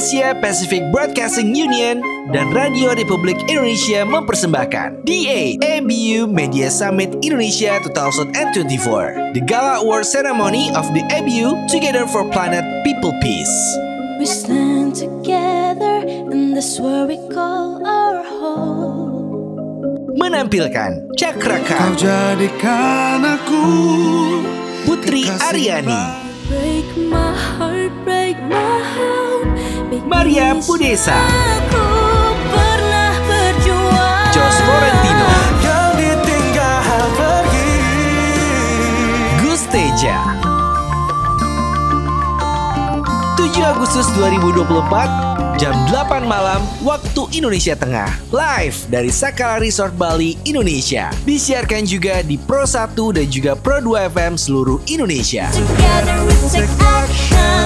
Asia Pacific Broadcasting Union dan Radio Republik Indonesia mempersembahkan DA ABU Media Summit Indonesia 2024, the Gala Award Ceremony of the ABU Together for Planet People Peace. We stand together in this world we call our home. Menampilkan Cakraka, Kau jadikan aku Putri Aryani, Break my heart, break my heart. Maria Pudesa, Aku pernah berjuang. Jos Florentino, yang ditinggal pergi. Gus Teja. 7 Agustus 2024, jam 8 malam waktu Indonesia Tengah, live dari Sakala Resort Bali, Indonesia. Disiarkan juga di Pro 1 dan juga Pro 2 FM seluruh Indonesia. Together we take action.